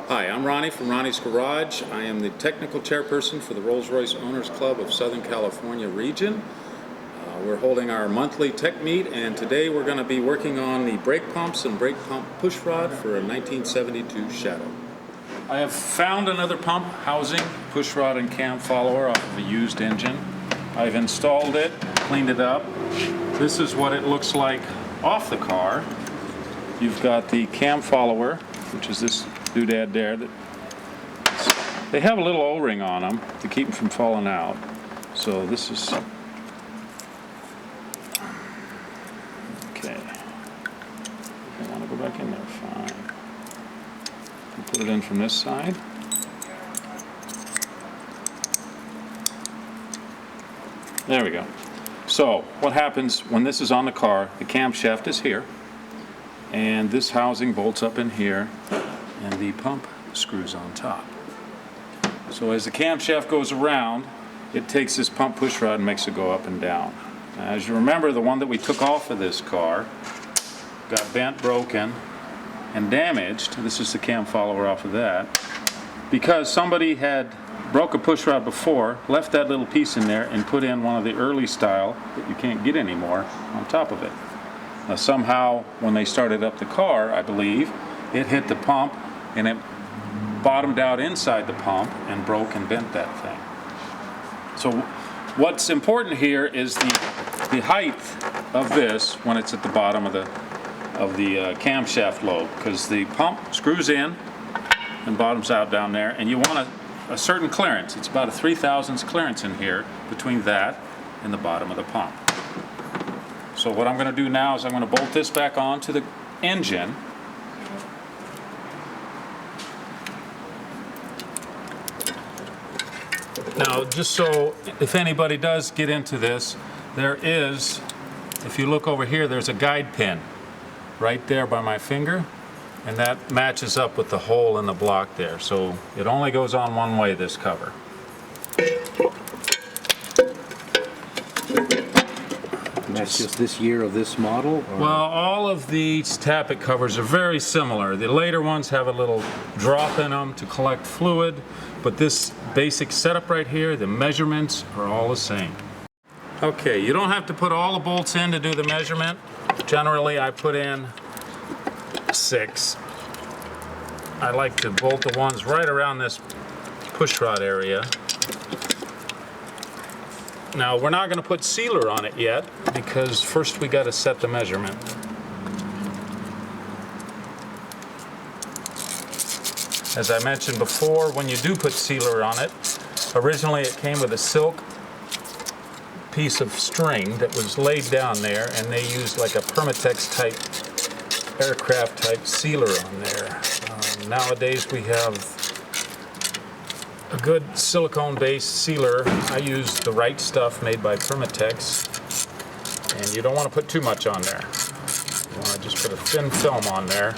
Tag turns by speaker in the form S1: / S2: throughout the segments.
S1: Hi, I'm Ronnie from Ronnie's Garage. I am the Technical Chairperson for the Rolls-Royce Owners Club of Southern California region. We're holding our monthly tech meet, and today we're going to be working on the brake pumps and brake pump push rod for a 1972 Shadow. I have found another pump housing, push rod and cam follower off of a used engine. I've installed it, cleaned it up. This is what it looks like off the car. You've got the cam follower, which is this doodad there. They have a little O-ring on them to keep them from falling out. So this is okay. I want to go back in there. Fine. Put it in from this side. There we go. So what happens when this is on the car? The camshaft is here, and this housing bolts up in here, and the pump screws on top. So as the camshaft goes around, it takes this pump push rod and makes it go up and down. Now, as you remember, the one that we took off of this car got bent, broken, and damaged. This is the cam follower off of that, because somebody had broke a push rod before, left that little piece in there, and put in one of the early style that you can't get anymore on top of it. Now, somehow, when they started up the car, I believe, it hit the pump and it bottomed out inside the pump and broke and bent that thing. So what's important here is the height of this when it's at the bottom of the camshaft lobe, because the pump screws in and bottoms out down there, and you want a certain clearance. It's about a 3/1000 clearance in here between that and the bottom of the pump. So what I'm going to do now is I'm going to bolt this back onto the engine. Now, just so if anybody does get into this, there is, if you look over here, there's a guide pin right there by my finger, and that matches up with the hole in the block there. So it only goes on one way, this cover.
S2: And that's just this year of this model? Or?
S1: Well, all of these tappet covers are very similar. The later ones have a little drop in them to collect fluid, but this basic setup right here, the measurements are all the same. Okay, you don't have to put all the bolts in to do the measurement. Generally, I put in 6. I like to bolt the ones right around this push rod area. Now, we're not going to put sealer on it yet, because first we got to set the measurement. As I mentioned before, when you do put sealer on it, originally it came with a silk piece of string that was laid down there, and they used like a Permatex type, aircraft type sealer on there. Nowadays we have a good silicone based sealer. I use the right stuff made by Permatex, and you don't want to put too much on there. You want to just put a thin film on there,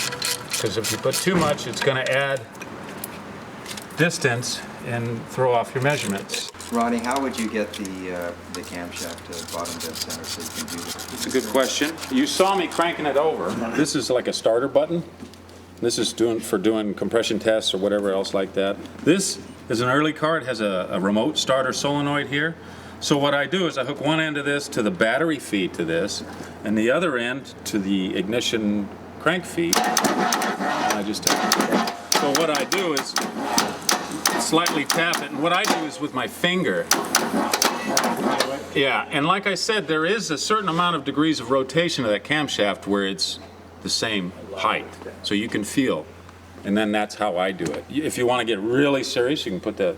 S1: because if you put too much, it's going to add distance and throw off your measurements.
S3: Ronnie, how would you get the camshaft to bottom dead center so you can do this?
S1: It's a good question. You saw me cranking it over. This is like a starter button. This is for doing compression tests or whatever else like that. This is an early car. It has a remote starter solenoid here. So what I do is I hook one end of this to the battery feed to this, and the other end to the ignition crank feed. And I just tap it. So what I do is slightly tap it, and what I do is with my finger. Yeah, and like I said, there is a certain amount of degrees of rotation of that camshaft where it's the same height, so you can feel, and then that's how I do it. If you want to get really serious, you can put the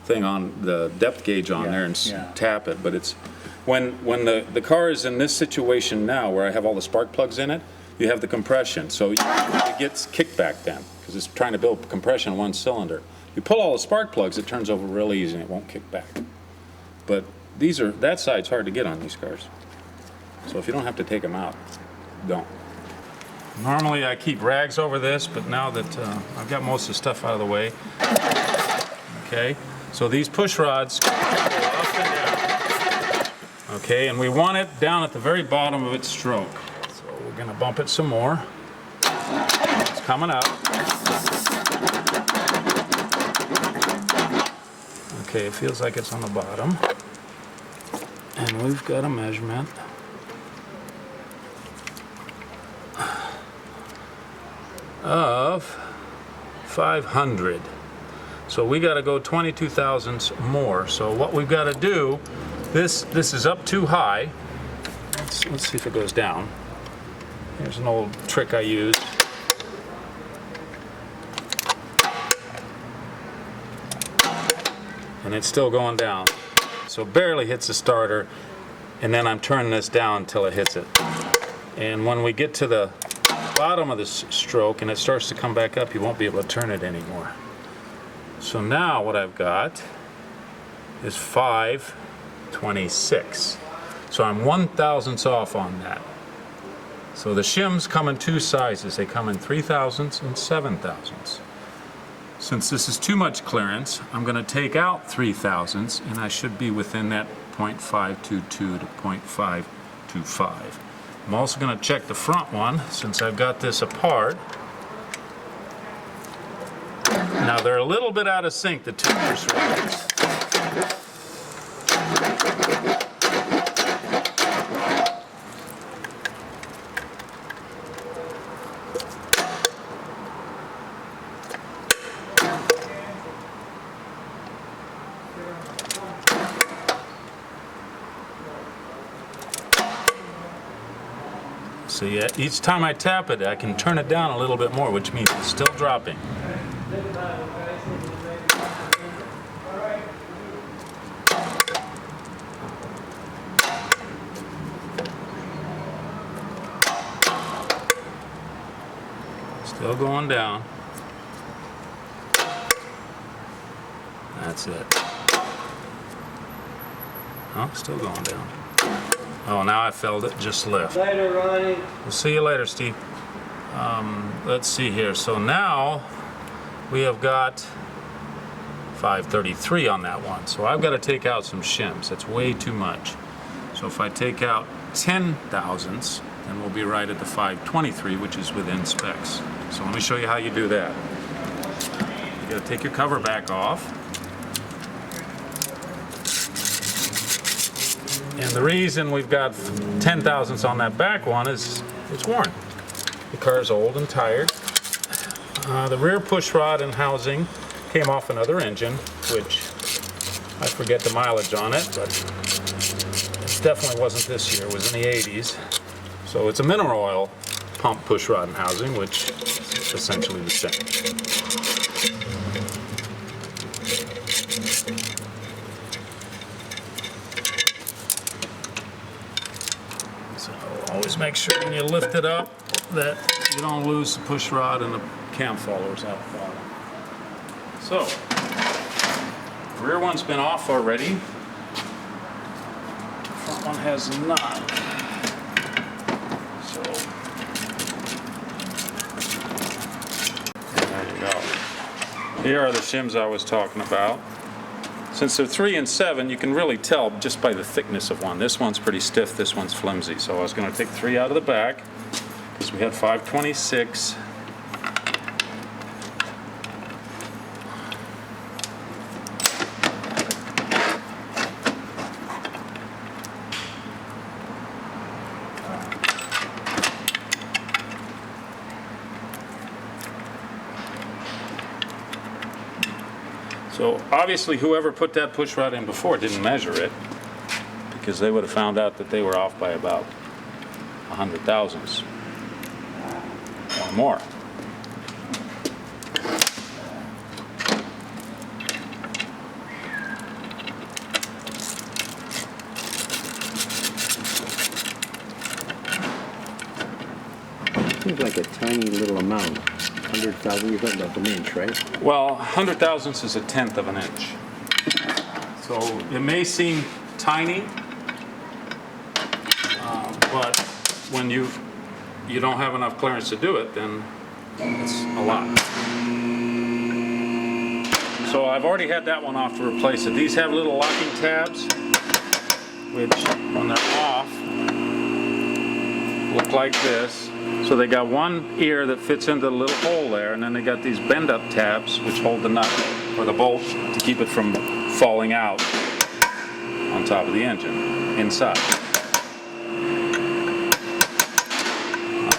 S1: thing on the depth gauge on there and tap it, but it's when the car is in this situation now where I have all the spark plugs in it, you have the compression, so it gets kickback then, because it's trying to build compression in one cylinder. You pull all the spark plugs, it turns over real easy and it won't kick back. But that side's hard to get on these cars. So if you don't have to take them out, don't. Normally I keep rags over this, but now that I've got most of the stuff out of the way. Okay, so these push rods go up and down. Okay, and we want it down at the very bottom of its stroke. So we're going to bump it some more. It's coming up. Okay, it feels like it's on the bottom. And we've got a measurement of 500. So we got to go 22 thousandths more. So what we've got to do, this is up too high. Let's see if it goes down. Here's an old trick I use. And it's still going down. So barely hits the starter, and then I'm turning this down until it hits it. And when we get to the bottom of this stroke and it starts to come back up, you won't be able to turn it anymore. So now what I've got is 526. So I'm 1/1000th off on that. So the shims come in two sizes. They come in 3/1000ths and 7/1000ths. Since this is too much clearance, I'm going to take out 3/1000ths, and I should be within that 0.522 to 0.525. I'm also going to check the front one since I've got this apart. Now they're a little bit out of sync, the two push rods. So yeah, each time I tap it, I can turn it down a little bit more, which means it's still dropping. Still going down. That's it. Oh, still going down. Oh, now I felt it just lift.
S4: Later, Ronnie.
S1: We'll see you later, Steve. Let's see here. So now we have got 533 on that one. So I've got to take out some shims. That's way too much. So if I take out 10/1000ths, then we'll be right at the 523, which is within specs. So let me show you how you do that. You got to take your cover back off. And the reason we've got 10/1000ths on that back one is it's worn. The car is old and tired. The rear push rod and housing came off another engine, which I forget the mileage on it, but it definitely wasn't this year. It was in the 80s. So it's a mineral oil pump push rod and housing, which is essentially the same. Always make sure when you lift it up that you don't lose the push rod and the cam followers out the bottom. So, the rear one's been off already. The front one has not. So, there you go. Here are the shims I was talking about. Since they're 3 and 7, you can really tell just by the thickness of one. This one's pretty stiff, this one's flimsy. So I was going to take 3 out of the back because we had 526. So obviously whoever put that push rod in before didn't measure it, because they would have found out that they were off by about 100,000ths or more.
S2: Seems like a tiny little amount. 100,000, you're talking about an inch, right?
S1: Well, 100,000ths is a 1/10 of an inch. So it may seem tiny, but when you don't have enough clearance to do it, then it's a lot. So I've already had that one off to replace it. These have little locking tabs, which when they're off, look like this. So they got one ear that fits into the little hole there, and then they got these bend-up tabs which hold the nut or the bolt to keep it from falling out on top of the engine, inside.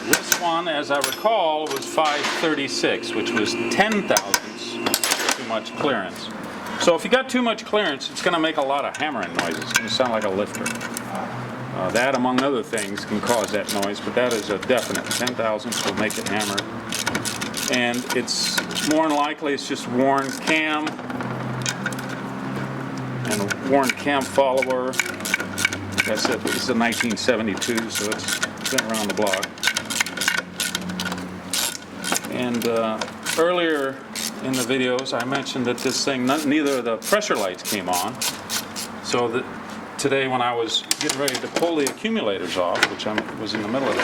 S1: This one, as I recall, was 536, which was 10 thousandths too much clearance. So if you got too much clearance, it's going to make a lot of hammering noises. It's going to sound like a lifter. That, among other things, can cause that noise, but that is a definite. 10 thousandths will make it hammer. And it's more than likely it's just worn cam and a worn cam follower. Like I said, this is a 1972, so it's been around the block. And earlier in the videos, I mentioned that this thing, neither of the pressure lights came on. So that today, when I was getting ready to pull the accumulators off, which I was in the middle of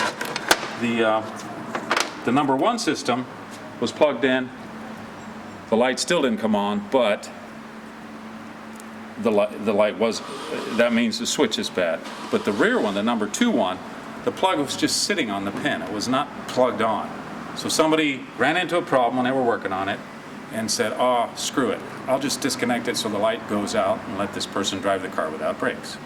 S1: it, the number one system was plugged in. The light still didn't come on, but the light was, that means the switch is bad. But the rear one, the number two one, the plug was just sitting on the pin. It was not plugged on. So somebody ran into a problem when they were working on it and said, oh, screw it. I'll just disconnect it so the light goes out and let this person drive the car without brakes.